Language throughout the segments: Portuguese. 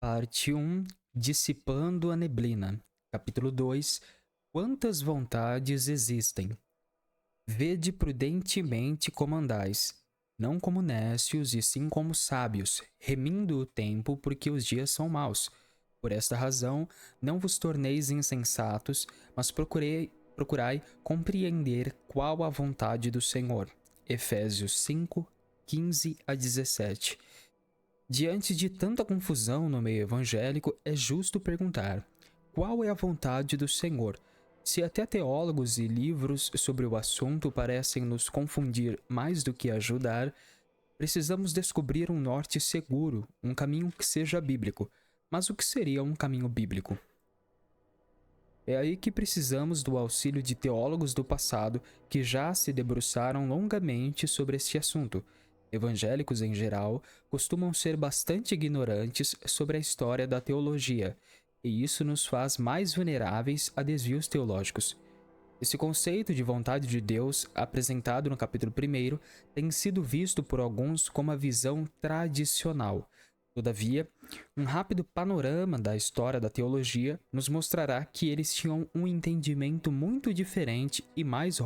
Parte 1. Dissipando a neblina. Capítulo 2. Quantas vontades existem? Vede prudentemente como andais, não como nécios e sim como sábios, remindo o tempo porque os dias são maus. Por esta razão, não vos torneis insensatos, mas procurai compreender qual a vontade do Senhor. Efésios 5, 15 a 17. Diante de tanta confusão no meio evangélico, é justo perguntar: qual é a vontade do Senhor? Se até teólogos e livros sobre o assunto parecem nos confundir mais do que ajudar, precisamos descobrir um norte seguro, um caminho que seja bíblico. Mas o que seria um caminho bíblico? É aí que precisamos do auxílio de teólogos do passado que já se debruçaram longamente sobre este assunto. Evangélicos, em geral, costumam ser bastante ignorantes sobre a história da teologia, e isso nos faz mais vulneráveis a desvios teológicos. Esse conceito de vontade de Deus, apresentado no capítulo 1, tem sido visto por alguns como a visão tradicional. Todavia, um rápido panorama da história da teologia nos mostrará que eles tinham um entendimento muito diferente e mais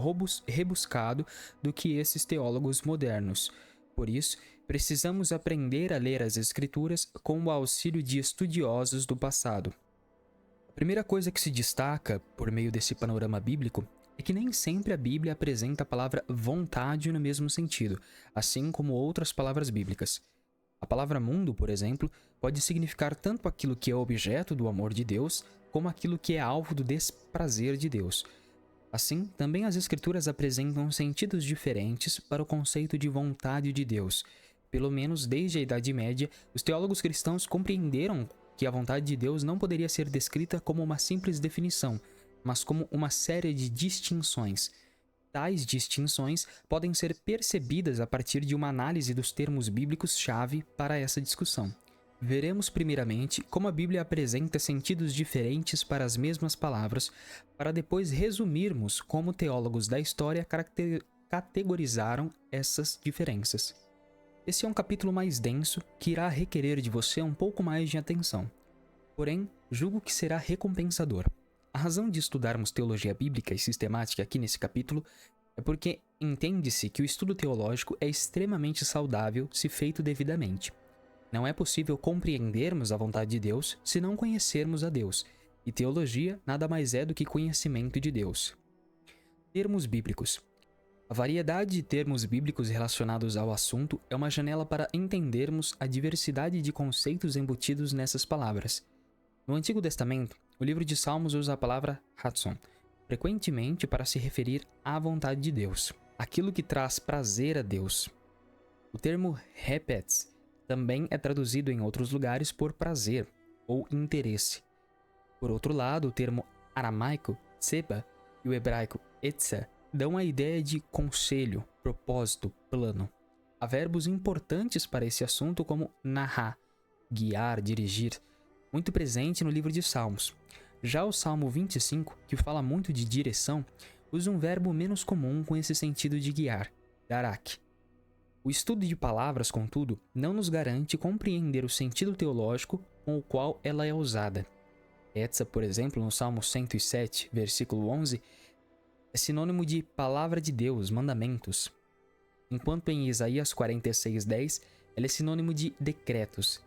rebuscado do que esses teólogos modernos. Por isso, precisamos aprender a ler as Escrituras com o auxílio de estudiosos do passado. A primeira coisa que se destaca por meio desse panorama bíblico é que nem sempre a Bíblia apresenta a palavra vontade no mesmo sentido, assim como outras palavras bíblicas. A palavra mundo, por exemplo, pode significar tanto aquilo que é objeto do amor de Deus, como aquilo que é alvo do desprazer de Deus. Assim, também as Escrituras apresentam sentidos diferentes para o conceito de vontade de Deus. Pelo menos desde a Idade Média, os teólogos cristãos compreenderam que a vontade de Deus não poderia ser descrita como uma simples definição, mas como uma série de distinções. Tais distinções podem ser percebidas a partir de uma análise dos termos bíblicos-chave para essa discussão. Veremos primeiramente como a Bíblia apresenta sentidos diferentes para as mesmas palavras, para depois resumirmos como teólogos da história categorizaram essas diferenças. Esse é um capítulo mais denso que irá requerer de você um pouco mais de atenção. Porém, julgo que será recompensador. A razão de estudarmos teologia bíblica e sistemática aqui nesse capítulo é porque entende-se que o estudo teológico é extremamente saudável se feito devidamente. Não é possível compreendermos a vontade de Deus se não conhecermos a Deus, e teologia nada mais é do que conhecimento de Deus. Termos bíblicos. A variedade de termos bíblicos relacionados ao assunto é uma janela para entendermos a diversidade de conceitos embutidos nessas palavras. No Antigo Testamento, o livro de Salmos usa a palavra Ratson, frequentemente para se referir à vontade de Deus, aquilo que traz prazer a Deus. O termo Hepetz também é traduzido em outros lugares por prazer ou interesse. Por outro lado, o termo aramaico Tseba e o hebraico Etza dão a ideia de conselho, propósito, plano. Há verbos importantes para esse assunto como narrar, guiar, dirigir, muito presente no livro de Salmos. Já o Salmo 25, que fala muito de direção, usa um verbo menos comum com esse sentido de guiar, darak. O estudo de palavras, contudo, não nos garante compreender o sentido teológico com o qual ela é usada. Etza, por exemplo, no Salmo 107, versículo 11, é sinônimo de palavra de Deus, mandamentos, enquanto em Isaías 46:10 ela é sinônimo de decretos.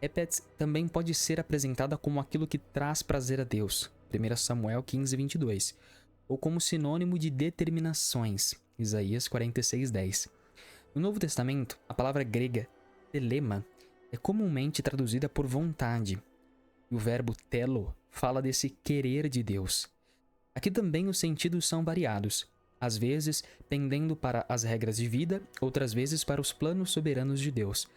Hepetz também pode ser apresentada como aquilo que traz prazer a Deus, 1 Samuel 15:22, ou como sinônimo de determinações, Isaías 46:10. No Novo Testamento, a palavra grega telema é comumente traduzida por vontade, e o verbo telo fala desse querer de Deus. Aqui também os sentidos são variados, às vezes pendendo para as regras de vida, outras vezes para os planos soberanos de Deus.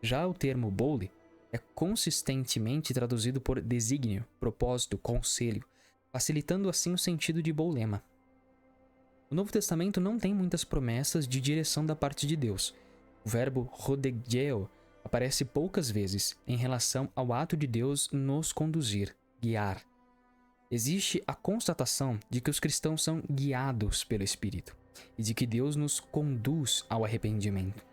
Já o termo bole é consistentemente traduzido por desígnio, propósito, conselho, facilitando assim o sentido de boulema. O Novo Testamento não tem muitas promessas de direção da parte de Deus. O verbo rodegeo aparece poucas vezes em relação ao ato de Deus nos conduzir, guiar. Existe a constatação de que os cristãos são guiados pelo Espírito e de que Deus nos conduz ao arrependimento.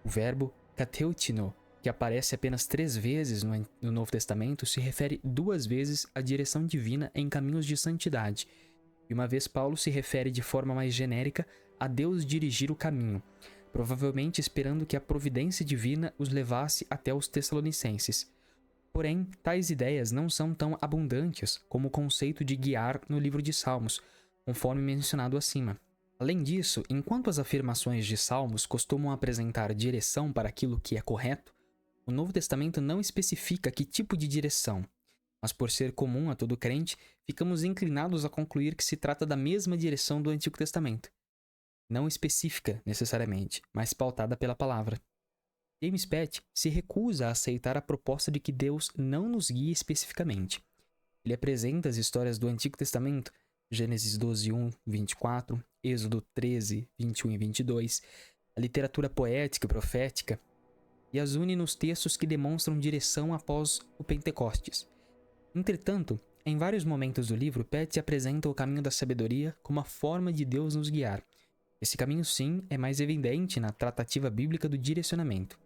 O verbo kateutino que aparece apenas 3 vezes no Novo Testamento, se refere 2 vezes à direção divina em caminhos de santidade. E uma vez Paulo se refere de forma mais genérica a Deus dirigir o caminho, provavelmente esperando que a providência divina os levasse até os Tessalonicenses. Porém, tais ideias não são tão abundantes como o conceito de guiar no livro de Salmos, conforme mencionado acima. Além disso, enquanto as afirmações de Salmos costumam apresentar direção para aquilo que é correto, o Novo Testamento não especifica que tipo de direção, mas por ser comum a todo crente, ficamos inclinados a concluir que se trata da mesma direção do Antigo Testamento. Não específica, necessariamente, mas pautada pela palavra. James Petty se recusa a aceitar a proposta de que Deus não nos guia especificamente. Ele apresenta as histórias do Antigo Testamento, Gênesis 12, 1, 24, Êxodo 13, 21 e 22, a literatura poética e profética, e as une nos textos que demonstram direção após o Pentecostes. Entretanto, em vários momentos do livro, Petty apresenta o caminho da sabedoria como a forma de Deus nos guiar. Esse caminho, sim, é mais evidente na tratativa bíblica do direcionamento.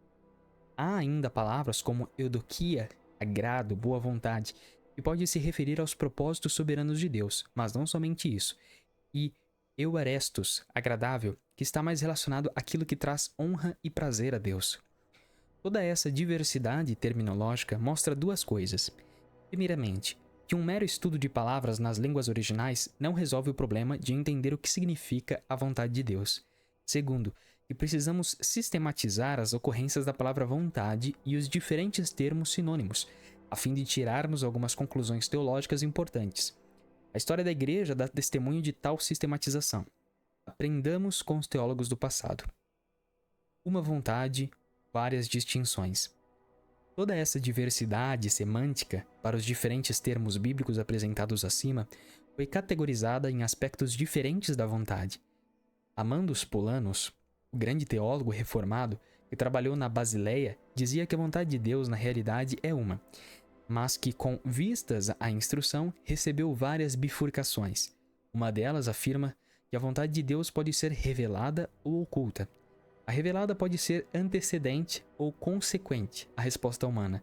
Há ainda palavras como eudokia, agrado, boa vontade, que pode se referir aos propósitos soberanos de Deus, mas não somente isso. E euarestos, agradável, que está mais relacionado àquilo que traz honra e prazer a Deus. Toda essa diversidade terminológica mostra 2 coisas. Primeiramente, que um mero estudo de palavras nas línguas originais não resolve o problema de entender o que significa a vontade de Deus. Segundo, que precisamos sistematizar as ocorrências da palavra vontade e os diferentes termos sinônimos, a fim de tirarmos algumas conclusões teológicas importantes. A história da igreja dá testemunho de tal sistematização. Aprendamos com os teólogos do passado. Uma vontade, várias distinções. Toda essa diversidade semântica para os diferentes termos bíblicos apresentados acima foi categorizada em aspectos diferentes da vontade. Amandus Polanos, o grande teólogo reformado que trabalhou na Basileia, dizia que a vontade de Deus na realidade é uma, mas que com vistas à instrução recebeu várias bifurcações. Uma delas afirma que a vontade de Deus pode ser revelada ou oculta. A revelada pode ser antecedente ou consequente à resposta humana.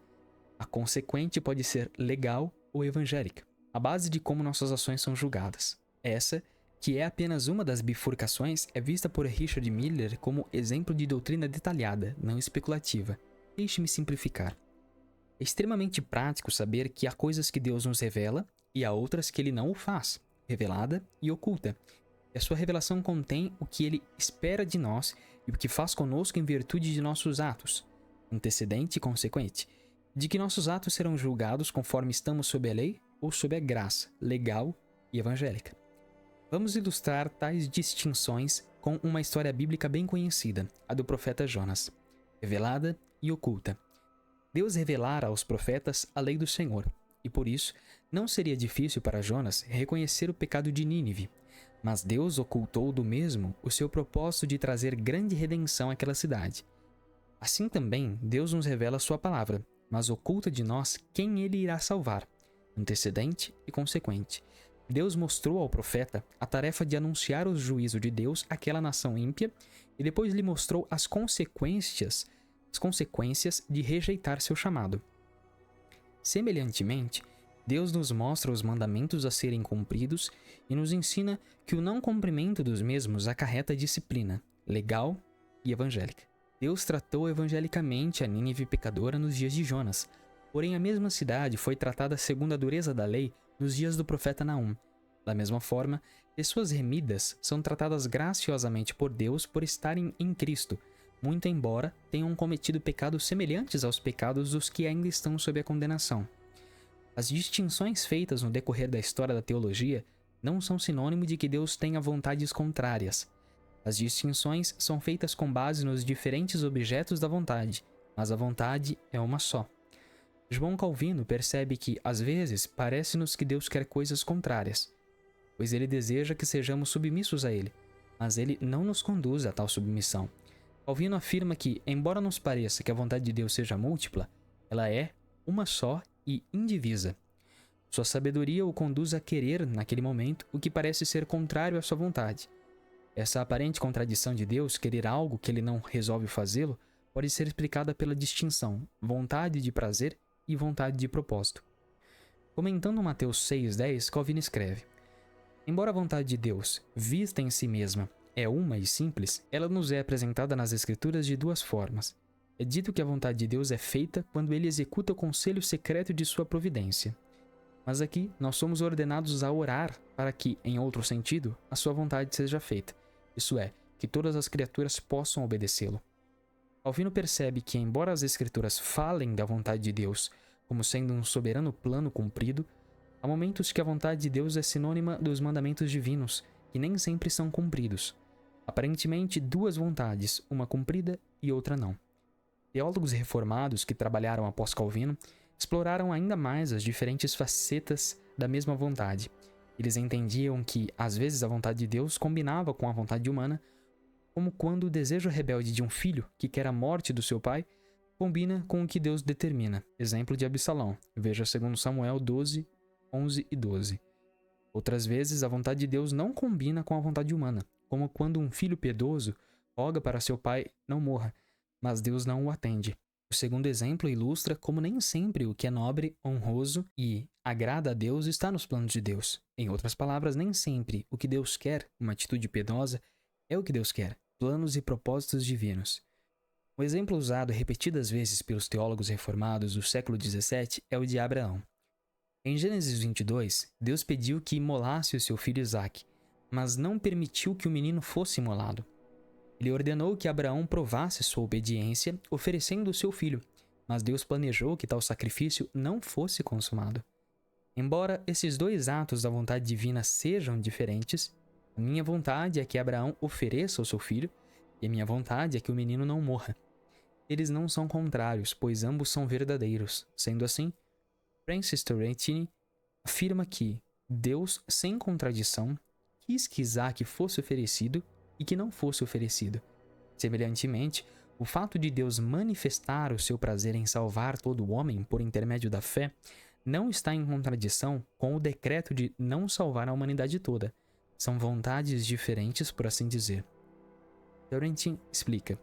A consequente pode ser legal ou evangélica, a base de como nossas ações são julgadas. Essa, que é apenas uma das bifurcações, é vista por Richard Miller como exemplo de doutrina detalhada, não especulativa. Deixe-me simplificar. É extremamente prático saber que há coisas que Deus nos revela e há outras que Ele não o faz, revelada e oculta. E a sua revelação contém o que Ele espera de nós e o que faz conosco em virtude de nossos atos, antecedente e consequente, de que nossos atos serão julgados conforme estamos sob a lei ou sob a graça, legal e evangélica. Vamos ilustrar tais distinções com uma história bíblica bem conhecida, a do profeta Jonas, revelada e oculta. Deus revelara aos profetas a lei do Senhor, e por isso não seria difícil para Jonas reconhecer o pecado de Nínive, mas Deus ocultou do mesmo o seu propósito de trazer grande redenção àquela cidade. Assim também, Deus nos revela sua palavra, mas oculta de nós quem Ele irá salvar, antecedente e consequente. Deus mostrou ao profeta a tarefa de anunciar o juízo de Deus àquela nação ímpia e depois lhe mostrou as consequências de rejeitar seu chamado. Semelhantemente, Deus nos mostra os mandamentos a serem cumpridos e nos ensina que o não cumprimento dos mesmos acarreta disciplina, legal e evangélica. Deus tratou evangelicamente a Nínive pecadora nos dias de Jonas, porém a mesma cidade foi tratada segundo a dureza da lei nos dias do profeta Naum. Da mesma forma, pessoas remidas são tratadas graciosamente por Deus por estarem em Cristo, muito embora tenham cometido pecados semelhantes aos pecados dos que ainda estão sob a condenação. As distinções feitas no decorrer da história da teologia não são sinônimo de que Deus tenha vontades contrárias. As distinções são feitas com base nos diferentes objetos da vontade, mas a vontade é uma só. João Calvino percebe que, às vezes, parece-nos que Deus quer coisas contrárias, pois Ele deseja que sejamos submissos a Ele, mas Ele não nos conduz a tal submissão. Calvino afirma que, embora nos pareça que a vontade de Deus seja múltipla, ela é uma só e indivisa. Sua sabedoria o conduz a querer, naquele momento, o que parece ser contrário à sua vontade. Essa aparente contradição de Deus, querer algo que Ele não resolve fazê-lo, pode ser explicada pela distinção vontade de prazer e vontade de propósito. Comentando Mateus 6,10, Calvino escreve: embora a vontade de Deus, vista em si mesma, é uma e simples, ela nos é apresentada nas Escrituras de duas formas. É dito que a vontade de Deus é feita quando ele executa o conselho secreto de sua providência. Mas aqui nós somos ordenados a orar para que, em outro sentido, a sua vontade seja feita, isso é, que todas as criaturas possam obedecê-lo. Calvino percebe que, embora as Escrituras falem da vontade de Deus como sendo um soberano plano cumprido, há momentos que a vontade de Deus é sinônima dos mandamentos divinos, que nem sempre são cumpridos. Aparentemente, duas vontades, uma cumprida e outra não. Teólogos reformados que trabalharam após Calvino exploraram ainda mais as diferentes facetas da mesma vontade. Eles entendiam que, às vezes, a vontade de Deus combinava com a vontade humana, como quando o desejo rebelde de um filho que quer a morte do seu pai combina com o que Deus determina. Exemplo de Absalão. Veja 2 Samuel 12, 11 e 12. Outras vezes, a vontade de Deus não combina com a vontade humana, como quando um filho piedoso roga para seu pai não morra, mas Deus não o atende. O segundo exemplo ilustra como nem sempre o que é nobre, honroso e agrada a Deus está nos planos de Deus. Em outras palavras, nem sempre o que Deus quer, uma atitude piedosa, é o que Deus quer, planos e propósitos divinos. Um exemplo usado repetidas vezes pelos teólogos reformados do século XVII é o de Abraão. Em Gênesis 22, Deus pediu que imolasse o seu filho Isaque, mas não permitiu que o menino fosse imolado. Ele ordenou que Abraão provasse sua obediência, oferecendo o seu filho, mas Deus planejou que tal sacrifício não fosse consumado. Embora esses dois atos da vontade divina sejam diferentes, a minha vontade é que Abraão ofereça o seu filho, e a minha vontade é que o menino não morra. Eles não são contrários, pois ambos são verdadeiros. Sendo assim, Francis Turretini afirma que Deus, sem contradição, quis que Isaque fosse oferecido e que não fosse oferecido. Semelhantemente, o fato de Deus manifestar o seu prazer em salvar todo o homem por intermédio da fé não está em contradição com o decreto de não salvar a humanidade toda. São vontades diferentes, por assim dizer. Turretin explica: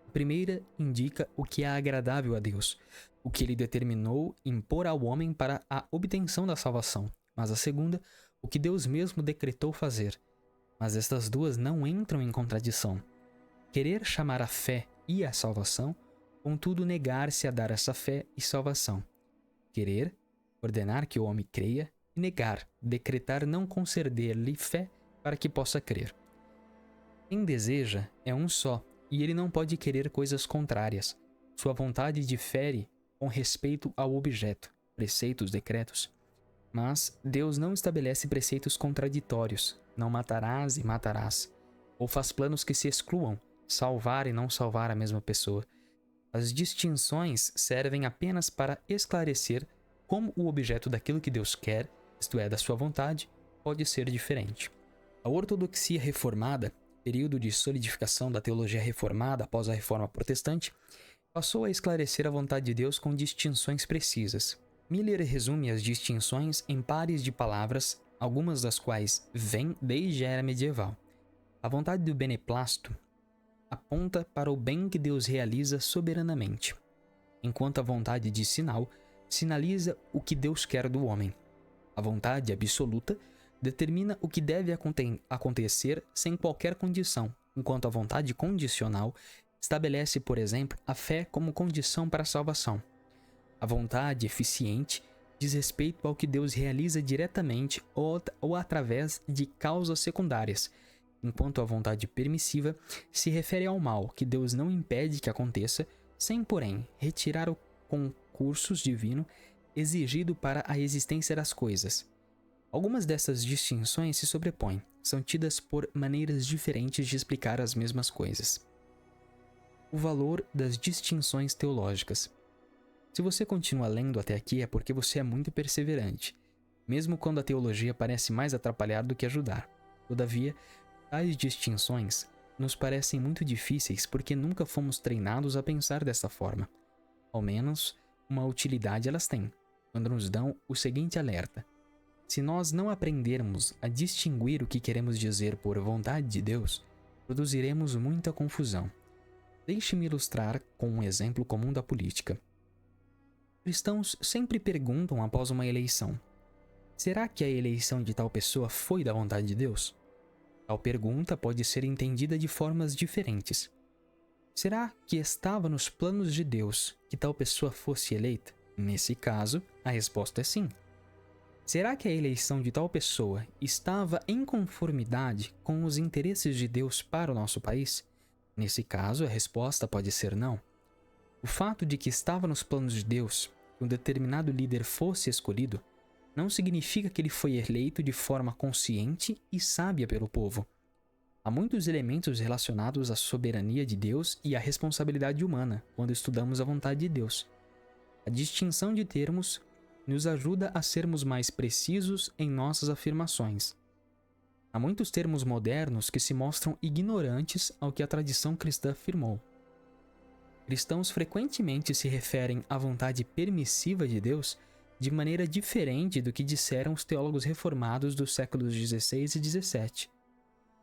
a primeira indica o que é agradável a Deus, o que ele determinou impor ao homem para a obtenção da salvação, mas a segunda, o que Deus mesmo decretou fazer. Mas estas duas não entram em contradição. Querer chamar a fé e a salvação, contudo negar-se a dar essa fé e salvação. Querer, ordenar que o homem creia, e negar, decretar não conceder-lhe fé para que possa crer. Quem deseja é um só, e ele não pode querer coisas contrárias. Sua vontade difere com respeito ao objeto, preceitos, decretos. Mas Deus não estabelece preceitos contraditórios, não matarás e matarás, ou faz planos que se excluam, salvar e não salvar a mesma pessoa. As distinções servem apenas para esclarecer como o objeto daquilo que Deus quer, isto é, da sua vontade, pode ser diferente. A ortodoxia reformada, período de solidificação da teologia reformada após a reforma protestante, passou a esclarecer a vontade de Deus com distinções precisas. Miller resume as distinções em pares de palavras, algumas das quais vêm desde a era medieval. A vontade do beneplácito aponta para o bem que Deus realiza soberanamente, enquanto a vontade de sinal sinaliza o que Deus quer do homem. A vontade absoluta determina o que deve acontecer sem qualquer condição, enquanto a vontade condicional estabelece, por exemplo, a fé como condição para a salvação. A vontade eficiente diz respeito ao que Deus realiza diretamente ou através de causas secundárias, enquanto a vontade permissiva se refere ao mal que Deus não impede que aconteça, sem, porém, retirar o concurso divino exigido para a existência das coisas. Algumas dessas distinções se sobrepõem, são tidas por maneiras diferentes de explicar as mesmas coisas. O valor das distinções teológicas. Se você continua lendo até aqui é porque você é muito perseverante, mesmo quando a teologia parece mais atrapalhar do que ajudar. Todavia, tais distinções nos parecem muito difíceis porque nunca fomos treinados a pensar dessa forma. Ao menos, uma utilidade elas têm, quando nos dão o seguinte alerta: se nós não aprendermos a distinguir o que queremos dizer por vontade de Deus, produziremos muita confusão. Deixe-me ilustrar com um exemplo comum da política. Cristãos sempre perguntam após uma eleição: será que a eleição de tal pessoa foi da vontade de Deus? Tal pergunta pode ser entendida de formas diferentes. Será que estava nos planos de Deus que tal pessoa fosse eleita? Nesse caso, a resposta é sim. Será que a eleição de tal pessoa estava em conformidade com os interesses de Deus para o nosso país? Nesse caso, a resposta pode ser não. O fato de que estava nos planos de Deus que um determinado líder fosse escolhido não significa que ele foi eleito de forma consciente e sábia pelo povo. Há muitos elementos relacionados à soberania de Deus e à responsabilidade humana quando estudamos a vontade de Deus. A distinção de termos nos ajuda a sermos mais precisos em nossas afirmações. Há muitos termos modernos que se mostram ignorantes ao que a tradição cristã afirmou. Cristãos frequentemente se referem à vontade permissiva de Deus de maneira diferente do que disseram os teólogos reformados dos séculos XVI e XVII.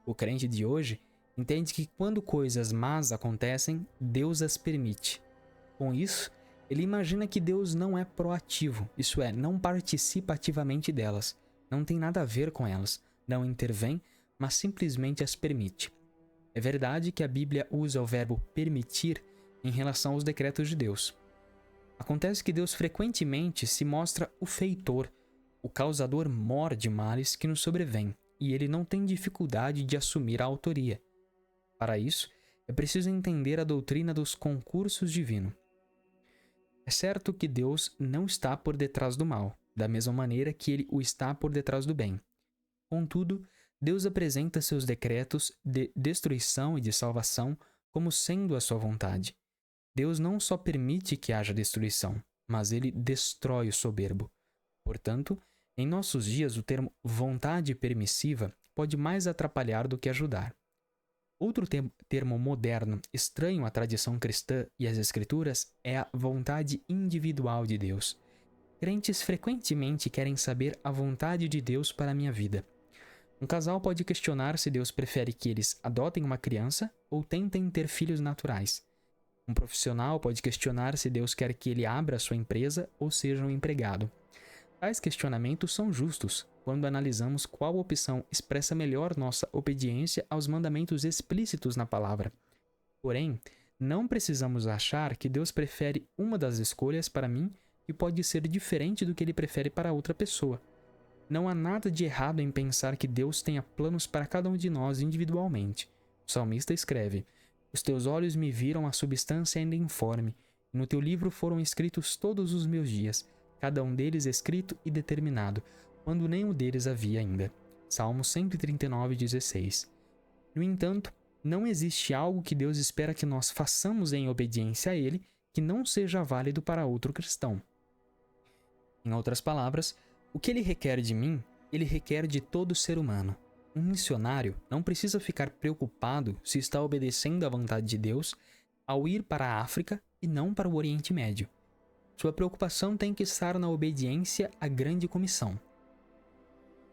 O crente de hoje entende que quando coisas más acontecem, Deus as permite. Com isso, ele imagina que Deus não é proativo, isso é, não participa ativamente delas, não tem nada a ver com elas, não intervém, mas simplesmente as permite. É verdade que a Bíblia usa o verbo permitir em relação aos decretos de Deus. Acontece que Deus frequentemente se mostra o feitor, o causador mor de males que nos sobrevêm, e ele não tem dificuldade de assumir a autoria. Para isso, é preciso entender a doutrina dos concursos divinos. É certo que Deus não está por detrás do mal, da mesma maneira que ele o está por detrás do bem. Contudo, Deus apresenta seus decretos de destruição e de salvação como sendo a sua vontade. Deus não só permite que haja destruição, mas ele destrói o soberbo. Portanto, em nossos dias o termo vontade permissiva pode mais atrapalhar do que ajudar. Outro termo moderno, estranho à tradição cristã e às escrituras, é a vontade individual de Deus. Crentes frequentemente querem saber a vontade de Deus para a minha vida. Um casal pode questionar se Deus prefere que eles adotem uma criança ou tentem ter filhos naturais. Um profissional pode questionar se Deus quer que ele abra sua empresa ou seja um empregado. Tais questionamentos são justos quando analisamos qual opção expressa melhor nossa obediência aos mandamentos explícitos na palavra. Porém, não precisamos achar que Deus prefere uma das escolhas para mim e pode ser diferente do que ele prefere para outra pessoa. Não há nada de errado em pensar que Deus tenha planos para cada um de nós individualmente. O salmista escreve: os teus olhos me viram a substância ainda informe, e no teu livro foram escritos todos os meus dias, cada um deles escrito e determinado, quando nenhum deles havia ainda. Salmo 139:16. No entanto, não existe algo que Deus espera que nós façamos em obediência a Ele que não seja válido para outro cristão. Em outras palavras, o que Ele requer de mim, Ele requer de todo ser humano. Um missionário não precisa ficar preocupado se está obedecendo à vontade de Deus ao ir para a África e não para o Oriente Médio. Sua preocupação tem que estar na obediência à grande comissão.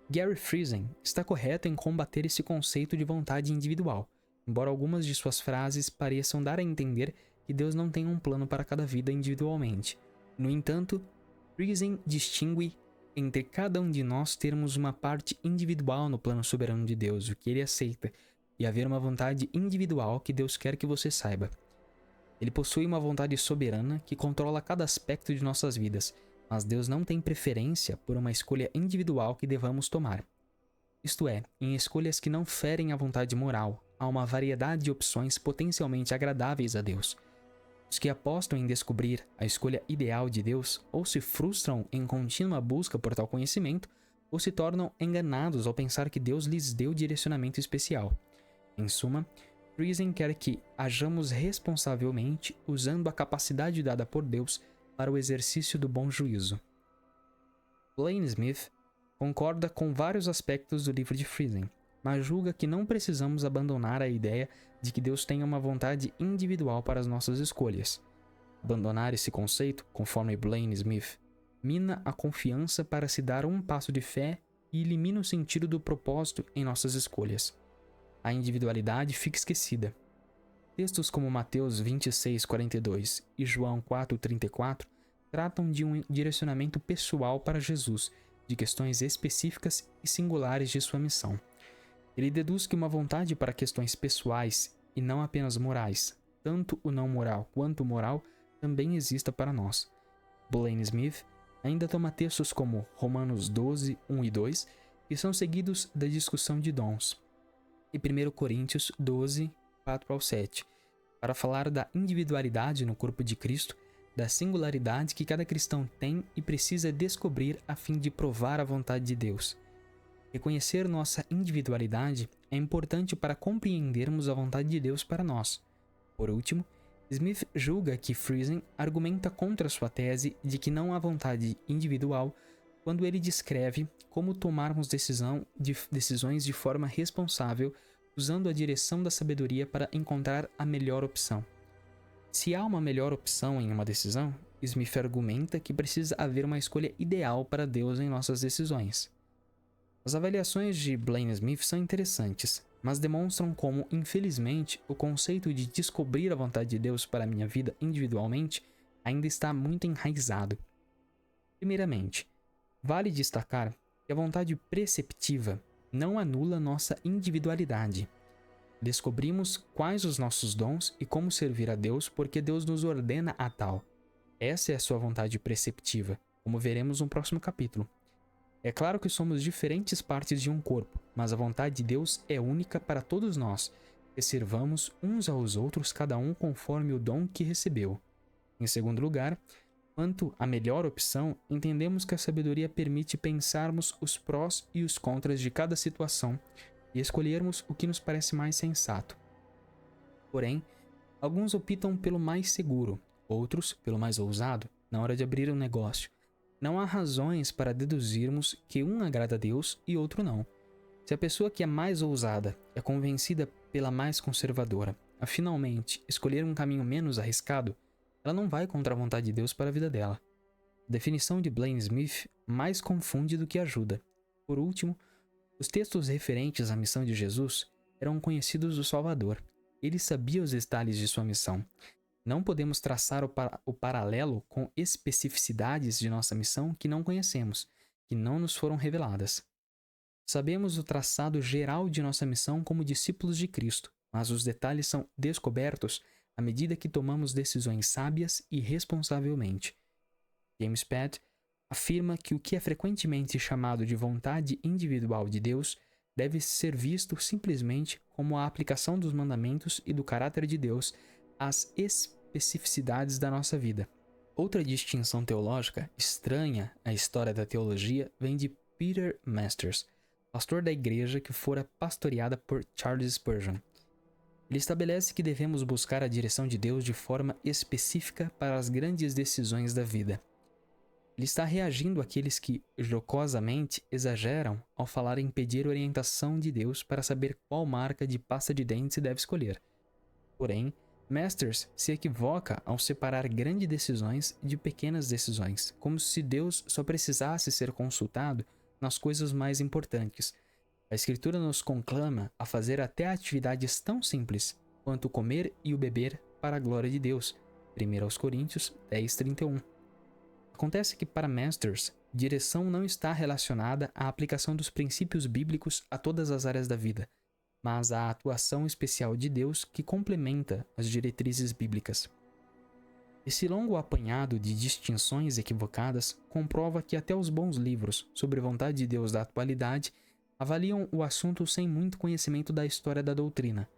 Gary Friesen está correto em combater esse conceito de vontade individual, embora algumas de suas frases pareçam dar a entender que Deus não tem um plano para cada vida individualmente. No entanto, Friesen distingue entre cada um de nós termos uma parte individual no plano soberano de Deus, o que ele aceita, e haver uma vontade individual que Deus quer que você saiba. Ele possui uma vontade soberana que controla cada aspecto de nossas vidas, mas Deus não tem preferência por uma escolha individual que devamos tomar. Isto é, em escolhas que não ferem a vontade moral, há uma variedade de opções potencialmente agradáveis a Deus. Os que apostam em descobrir a escolha ideal de Deus ou se frustram em contínua busca por tal conhecimento, ou se tornam enganados ao pensar que Deus lhes deu direcionamento especial. Em suma, Friesen quer que hajamos responsavelmente usando a capacidade dada por Deus para o exercício do bom juízo. Blaine Smith concorda com vários aspectos do livro de Friesen, mas julga que não precisamos abandonar a ideia de que Deus tenha uma vontade individual para as nossas escolhas. Abandonar esse conceito, conforme Blaine Smith, mina a confiança para se dar um passo de fé e elimina o sentido do propósito em nossas escolhas. A individualidade fica esquecida. Textos como Mateus 26:42 e João 4:34 tratam de um direcionamento pessoal para Jesus, de questões específicas e singulares de sua missão. Ele deduz que uma vontade para questões pessoais e não apenas morais, tanto o não moral quanto o moral, também exista para nós. Blaine Smith ainda toma textos como Romanos 12:1 e 2, que são seguidos da discussão de dons, e 1 Coríntios 12:4 ao 7, para falar da individualidade no corpo de Cristo, da singularidade que cada cristão tem e precisa descobrir a fim de provar a vontade de Deus. Reconhecer nossa individualidade é importante para compreendermos a vontade de Deus para nós. Por último, Smith julga que Friesen argumenta contra sua tese de que não há vontade individual quando ele descreve como tomarmos decisões de forma responsável, usando a direção da sabedoria para encontrar a melhor opção. Se há uma melhor opção em uma decisão, Smith argumenta que precisa haver uma escolha ideal para Deus em nossas decisões. As avaliações de Blaine Smith são interessantes, mas demonstram como, infelizmente, o conceito de descobrir a vontade de Deus para a minha vida individualmente ainda está muito enraizado. Primeiramente, vale destacar que a vontade preceptiva não anula nossa individualidade. Descobrimos quais os nossos dons e como servir a Deus porque Deus nos ordena a tal. Essa é a sua vontade preceptiva, como veremos no próximo capítulo. É claro que somos diferentes partes de um corpo, mas a vontade de Deus é única para todos nós, que sirvamos uns aos outros, cada um conforme o dom que recebeu. Em segundo lugar, quanto à melhor opção, entendemos que a sabedoria permite pensarmos os prós e os contras de cada situação e escolhermos o que nos parece mais sensato. Porém, alguns optam pelo mais seguro, outros pelo mais ousado, na hora de abrir um negócio. Não há razões para deduzirmos que um agrada a Deus e outro não. Se a pessoa que é mais ousada é convencida pela mais conservadora a finalmente escolher um caminho menos arriscado, ela não vai contra a vontade de Deus para a vida dela. A definição de Blaine Smith mais confunde do que ajuda. Por último, os textos referentes à missão de Jesus eram conhecidos do Salvador. Ele sabia os detalhes de sua missão. Não podemos traçar o paralelo com especificidades de nossa missão que não conhecemos, que não nos foram reveladas. Sabemos o traçado geral de nossa missão como discípulos de Cristo, mas os detalhes são descobertos à medida que tomamos decisões sábias e responsavelmente. James Patt afirma que o que é frequentemente chamado de vontade individual de Deus deve ser visto simplesmente como a aplicação dos mandamentos e do caráter de Deus às especificidades da nossa vida. Outra distinção teológica estranha à história da teologia vem de Peter Masters, pastor da igreja que fora pastoreada por Charles Spurgeon. Ele estabelece que devemos buscar a direção de Deus de forma específica para as grandes decisões da vida. Ele está reagindo àqueles que, jocosamente, exageram ao falar em pedir orientação de Deus para saber qual marca de pasta de dente se deve escolher. Porém, Masters se equivoca ao separar grandes decisões de pequenas decisões, como se Deus só precisasse ser consultado nas coisas mais importantes. A Escritura nos conclama a fazer até atividades tão simples quanto comer e o beber para a glória de Deus. 1 Coríntios 10:31. Acontece que para Masters, direção não está relacionada à aplicação dos princípios bíblicos a todas as áreas da vida, mas à atuação especial de Deus que complementa as diretrizes bíblicas. Esse longo apanhado de distinções equivocadas comprova que até os bons livros sobre a vontade de Deus da atualidade avaliam o assunto sem muito conhecimento da história da doutrina.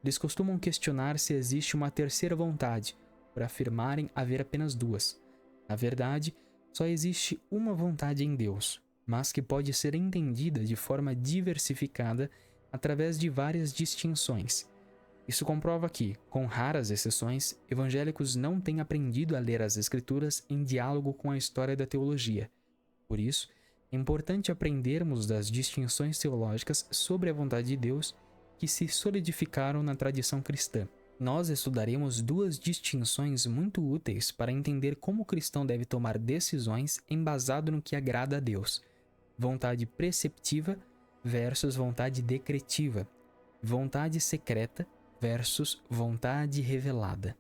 Eles costumam questionar se existe uma terceira vontade, por afirmarem haver apenas duas. Na verdade, só existe uma vontade em Deus, mas que pode ser entendida de forma diversificada através de várias distinções. Isso comprova que, com raras exceções, evangélicos não têm aprendido a ler as Escrituras em diálogo com a história da teologia. Por isso, é importante aprendermos das distinções teológicas sobre a vontade de Deus que se solidificaram na tradição cristã. Nós estudaremos duas distinções muito úteis para entender como o cristão deve tomar decisões embasado no que agrada a Deus: vontade preceptiva versus vontade decretiva, vontade secreta versus vontade revelada.